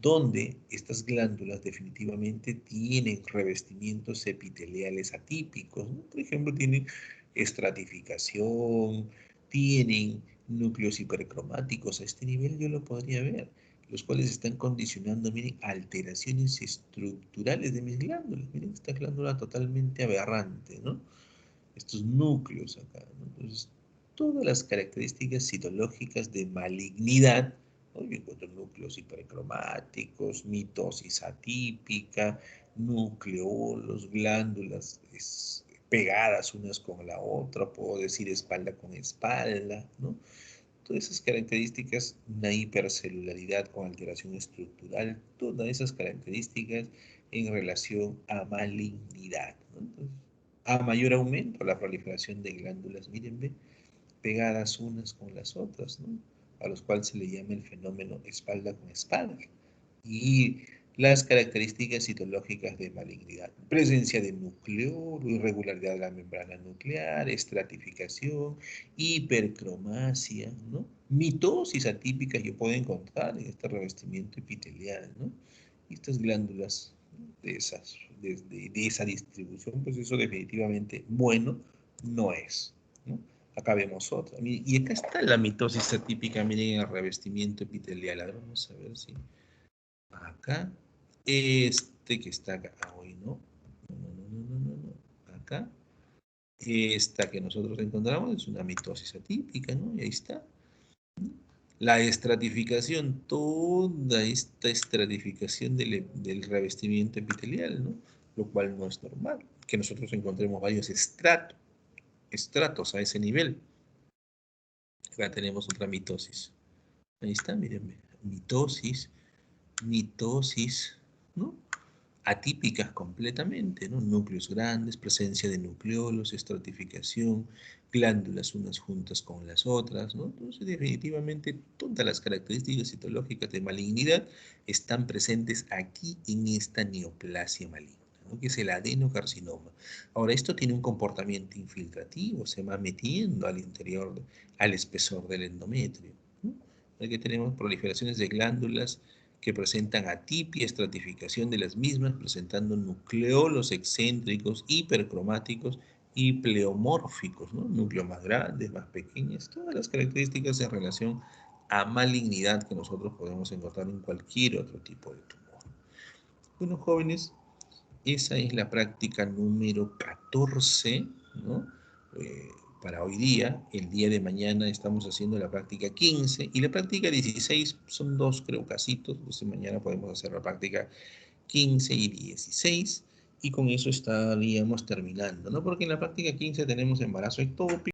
Donde estas glándulas definitivamente tienen revestimientos epiteliales atípicos, ¿no? Por ejemplo, tienen estratificación, tienen núcleos hipercromáticos. A este nivel yo lo podría ver. los cuales están condicionando, miren, alteraciones estructurales de mis glándulas. Miren, esta glándula totalmente aberrante, ¿no? Estos núcleos acá, ¿no? Entonces, todas las características citológicas de malignidad, ¿no? Yo encuentro núcleos hipercromáticos, mitosis atípica, nucleolos, glándulas pegadas unas con la otra, puedo decir espalda con espalda, ¿no? Todas esas características, una hipercelularidad con alteración estructural, todas esas características en relación a malignidad, ¿no? Entonces, a mayor aumento la proliferación de glándulas, miren, ve, pegadas unas con las otras, ¿no? A los cuales se le llama el fenómeno espalda con espalda. Y las características citológicas de malignidad: presencia de núcleo, irregularidad de la membrana nuclear, estratificación, hipercromasia, ¿no? Mitosis atípica yo puedo encontrar en este revestimiento epitelial, ¿no? Y estas glándulas de esa distribución, pues eso definitivamente bueno no es, ¿no? Acá vemos otra. Y acá está la mitosis atípica, miren, en el revestimiento epitelial. Ahora vamos a ver si acá, este que está acá, hoy no, no, acá, esta que nosotros encontramos es una mitosis atípica, ¿no? Y ahí está. La estratificación, toda esta estratificación del revestimiento epitelial, ¿no? Lo cual no es normal, que nosotros encontremos varios estratos a ese nivel. Acá tenemos otra mitosis. Ahí está, mírenme. Mitosis, ¿no? Atípicas completamente, ¿no? Núcleos grandes, presencia de nucleolos, estratificación, glándulas unas juntas con las otras, ¿no? Entonces, definitivamente, todas las características citológicas de malignidad están presentes aquí en esta neoplasia maligna, ¿no? Que es el adenocarcinoma. Ahora, esto tiene un comportamiento infiltrativo, se va metiendo al interior, al espesor del endometrio, ¿no? Aquí tenemos proliferaciones de glándulas que presentan atipia, estratificación de las mismas, presentando nucleolos excéntricos, hipercromáticos y pleomórficos, ¿no? Núcleos más grandes, más pequeños, todas las características en relación a malignidad que nosotros podemos encontrar en cualquier otro tipo de tumor. Bueno, jóvenes, esa es la práctica número 14, ¿no? Para hoy día. El día de mañana estamos haciendo la práctica 15 y la práctica 16 son dos, creo, casitos. Entonces mañana podemos hacer la práctica 15 y 16 y con eso estaríamos terminando, ¿no? Porque en la práctica 15 tenemos embarazo ectópico.